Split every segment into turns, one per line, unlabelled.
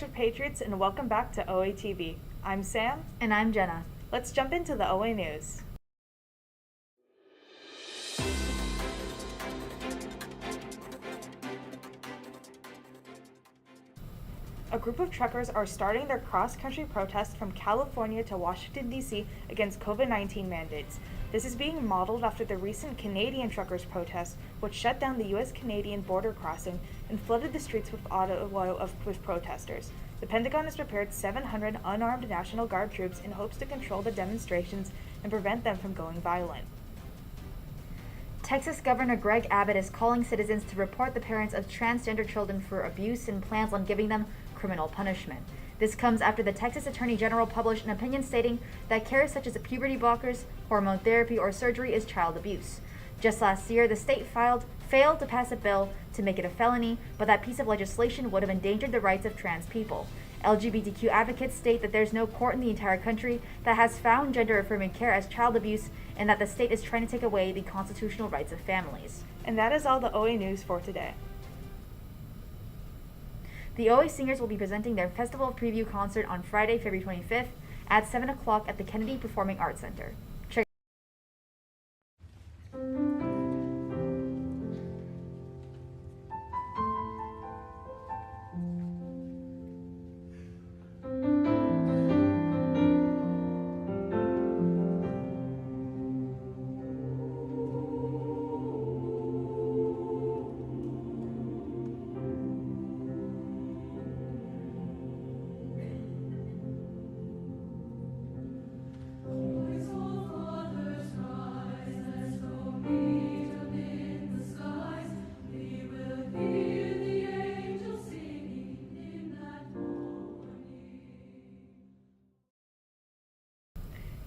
Oxford Patriots, and welcome back to Oatv. I'm Sam.
And I'm Jenna.
Let's jump into the OA news. A group of truckers are starting their cross-country protest from California to Washington, D.C. against COVID-19 mandates. This is being modeled after the recent Canadian truckers' protest, which shut down the U.S.-Canadian border crossing and flooded the streets with protesters. The Pentagon has prepared 700 unarmed National Guard troops in hopes to control the demonstrations and prevent them from going violent.
Texas Governor Greg Abbott is calling citizens to report the parents of transgender children for abuse and plans on giving them criminal punishment. This comes after the Texas Attorney General published an opinion stating that care such as puberty blockers, hormone therapy, or surgery is child abuse. Just last year, the state failed to pass a bill to make it a felony, but that piece of legislation would have endangered the rights of trans people. LGBTQ advocates state that there's no court in the entire country that has found gender-affirming care as child abuse, and that the state is trying to take away the constitutional rights of families.
And that is all the OA news for today.
The OA Singers will be presenting their Festival Preview concert on Friday, February 25th at 7 o'clock at the Kennedy Performing Arts Center.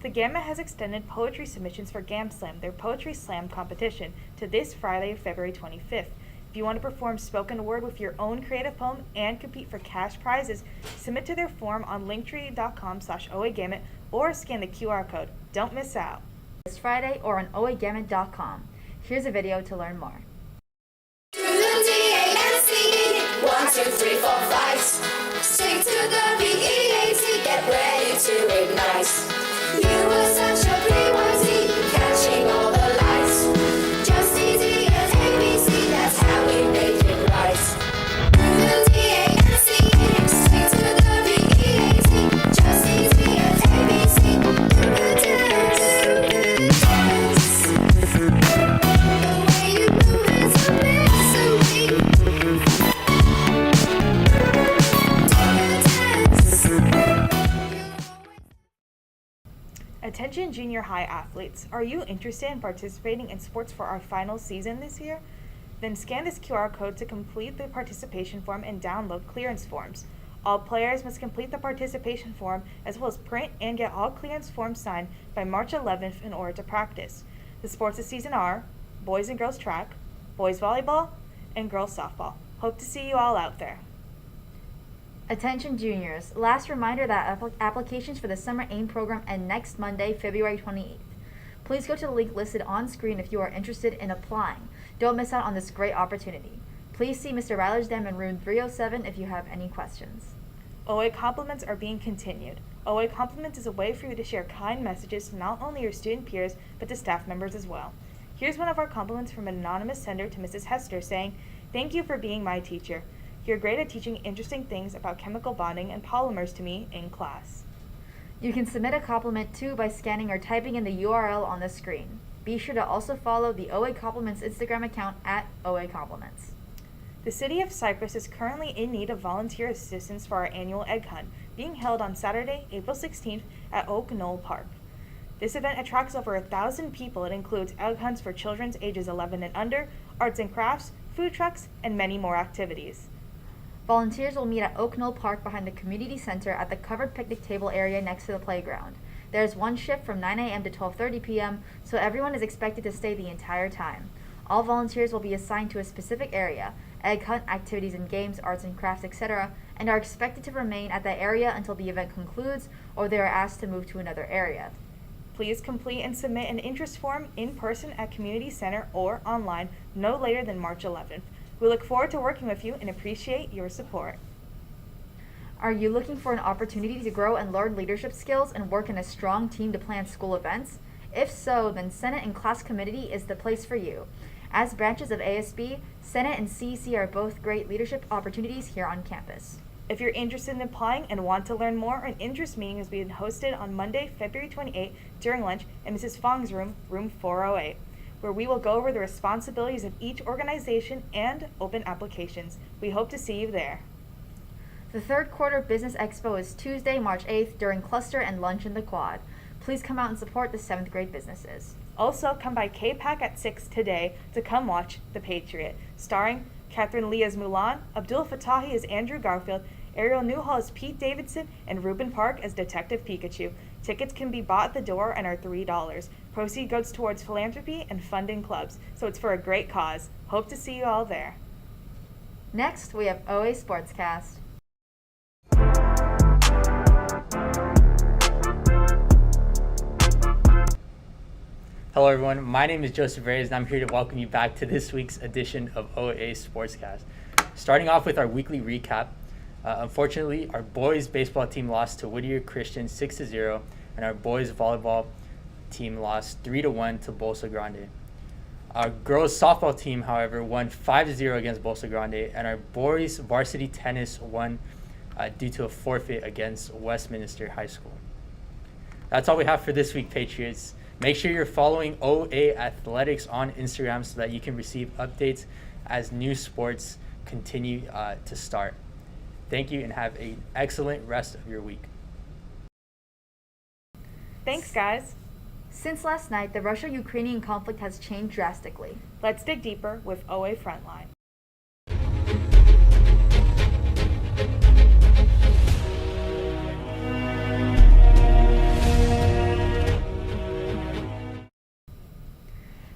The Gamma has extended poetry submissions for GAMSLAM, their poetry slam competition, to this Friday, February 25th. If you want to perform spoken word with your own creative poem and compete for cash prizes, submit to their form on linktree.com/OAGamut or scan the QR code. Don't miss out.
This Friday or on OAGamut.com. Here's a video to learn more.
To the D-A-N-C, 1, 2, 3, 4, 5. Sing to the B-E-A-T, get ready to ignite. You were such a pre-worthy, catching all the lights. Just easy as ABC, that's how we make it right. To the D-A-N-C, sing to the B-E-A-T. Just easy as ABC, dance. The way you move is a mystery.
Attention junior high athletes, are you interested in participating in sports for our final season this year? Then scan this QR code to complete the participation form and download clearance forms. All players must complete the participation form as well as print and get all clearance forms signed by March 11th in order to practice. The sports this season are boys and girls track, boys volleyball, and girls softball. Hope to see you all out there.
Attention juniors, last reminder that applications for the Summer AIM program end next Monday, February 28th. Please go to the link listed on screen if you are interested in applying. Don't miss out on this great opportunity. Please see Mr. Rylersdam in room 307 if you have any questions.
OA compliments are being continued. OA compliments is a way for you to share kind messages to not only your student peers, but to staff members as well. Here's one of our compliments from an anonymous sender to Mrs. Hester saying, "Thank you for being my teacher. You're great at teaching interesting things about chemical bonding and polymers to me in class."
You can submit a compliment too by scanning or typing in the URL on the screen. Be sure to also follow the OA Compliments Instagram account at OA Compliments.
The City of Cypress is currently in need of volunteer assistance for our annual Egg Hunt, being held on Saturday, April 16th at Oak Knoll Park. This event attracts over 1,000 people. It includes egg hunts for children ages 11 and under, arts and crafts, food trucks, and many more activities.
Volunteers will meet at Oak Knoll Park behind the community center at the covered picnic table area next to the playground. There is one shift from 9 a.m. to 12:30 p.m., so everyone is expected to stay the entire time. All volunteers will be assigned to a specific area, egg hunt, activities and games, arts and crafts, etc., and are expected to remain at that area until the event concludes or they are asked to move to another area.
Please complete and submit an interest form in person at Community Center or online no later than March 11th. We look forward to working with you and appreciate your support.
Are you looking for an opportunity to grow and learn leadership skills and work in a strong team to plan school events? If so, then Senate and Class Committee is the place for you. As branches of ASB, Senate and CEC are both great leadership opportunities here on campus.
If you're interested in applying and want to learn more, an interest meeting is being hosted on Monday, February 28 during lunch in Mrs. Fong's room, room 408, where we will go over the responsibilities of each organization and open applications. We hope to see you there.
The third quarter Business Expo is Tuesday, March 8th during cluster and lunch in the quad. Please come out and support the 7th grade businesses.
Also, come by K-Pac at 6 today to come watch The Patriot, starring Catherine Lee as Mulan, Abdul Fatahi as Andrew Garfield, Ariel Newhall as Pete Davidson, and Ruben Park as Detective Pikachu. Tickets can be bought at the door and are $3. Proceed goes towards philanthropy and funding clubs, so it's for a great cause. Hope to see you all there.
Next, we have OA SPORTSCAST.
Hello everyone, my name is Joseph Reyes and I'm here to welcome you back to this week's edition of OA SPORTSCAST. Starting off with our weekly recap, unfortunately our boys baseball team lost to Whittier Christian 6-0 and our boys volleyball team lost 3-1 to Bolsa Grande. Our girls softball team, however, won 5-0 against Bolsa Grande, and our boys varsity tennis won due to a forfeit against Westminster High School. That's all we have for this week, Patriots. Make sure you're following OA Athletics on Instagram so that you can receive updates as new sports continue to start. Thank you and have an excellent rest of your week.
Thanks, guys.
Since last night, the Russia-Ukrainian conflict has changed drastically.
Let's dig deeper with OA Frontline.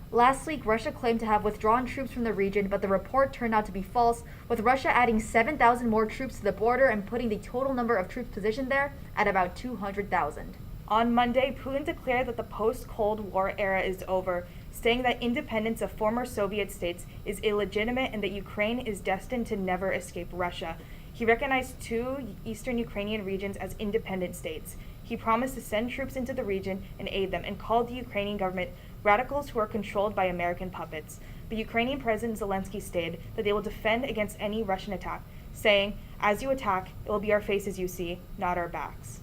Last week, Russia claimed to have withdrawn troops from the region, but the report turned out to be false, with Russia adding 7,000 more troops to the border and putting the total number of troops positioned there at about 200,000.
On Monday, Putin declared that the post-Cold War era is over, saying that independence of former Soviet states is illegitimate and that Ukraine is destined to never escape Russia. He recognized two eastern Ukrainian regions as independent states. He promised to send troops into the region and aid them, and called the Ukrainian government radicals who are controlled by American puppets. But Ukrainian President Zelensky stated that they will defend against any Russian attack, saying, "As you attack, it will be our faces you see, not our backs."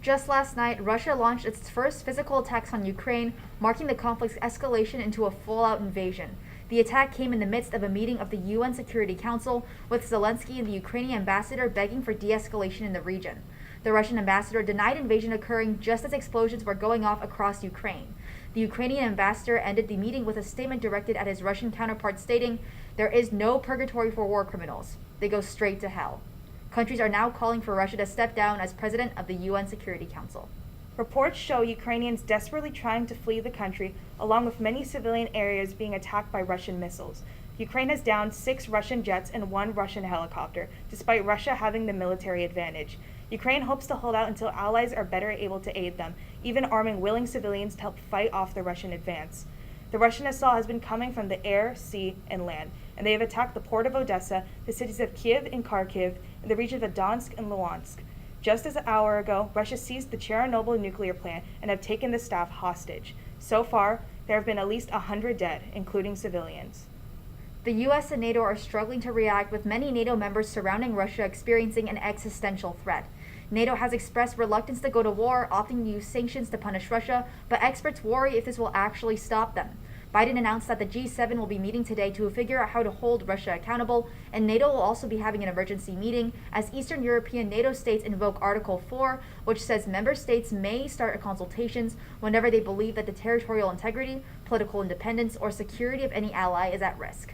Just last night, Russia launched its first physical attacks on Ukraine, marking the conflict's escalation into a full-out invasion. The attack came in the midst of a meeting of the UN Security Council, with Zelensky and the Ukrainian ambassador begging for de-escalation in the region. The Russian ambassador denied invasion occurring just as explosions were going off across Ukraine. The Ukrainian ambassador ended the meeting with a statement directed at his Russian counterpart stating, "There is no purgatory for war criminals. They go straight to hell." Countries are now calling for Russia to step down as president of the UN Security Council.
Reports show Ukrainians desperately trying to flee the country, along with many civilian areas being attacked by Russian missiles. Ukraine has downed 6 Russian jets and 1 Russian helicopter, despite Russia having the military advantage. Ukraine hopes to hold out until allies are better able to aid them, even arming willing civilians to help fight off the Russian advance. The Russian assault has been coming from the air, sea, and land, and they have attacked the port of Odessa, the cities of Kiev and Kharkiv, and the region of Donetsk and Luhansk. Just as an hour ago, Russia seized the Chernobyl nuclear plant and have taken the staff hostage. So far, there have been at least 100 dead, including civilians.
The US and NATO are struggling to react, with many NATO members surrounding Russia experiencing an existential threat. NATO has expressed reluctance to go to war, opting to use sanctions to punish Russia, but experts worry if this will actually stop them. Biden announced that the G7 will be meeting today to figure out how to hold Russia accountable, and NATO will also be having an emergency meeting as Eastern European NATO states invoke Article 4, which says member states may start consultations whenever they believe that the territorial integrity, political independence, or security of any ally is at risk.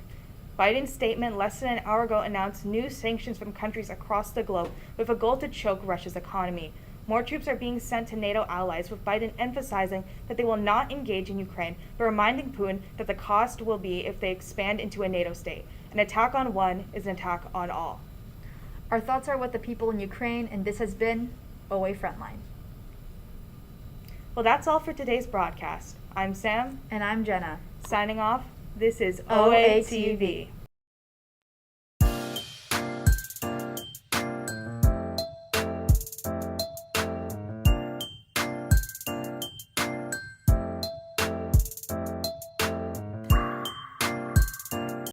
Biden's statement less than an hour ago announced new sanctions from countries across the globe with a goal to choke Russia's economy. More troops are being sent to NATO allies, with Biden emphasizing that they will not engage in Ukraine, but reminding Putin that the cost will be if they expand into a NATO state. An attack on one is an attack on all.
Our thoughts are with the people in Ukraine, and this has been OA Frontline.
Well, that's all for today's broadcast. I'm Sam.
And I'm Jenna.
Signing off, this is
OATV.
OATV.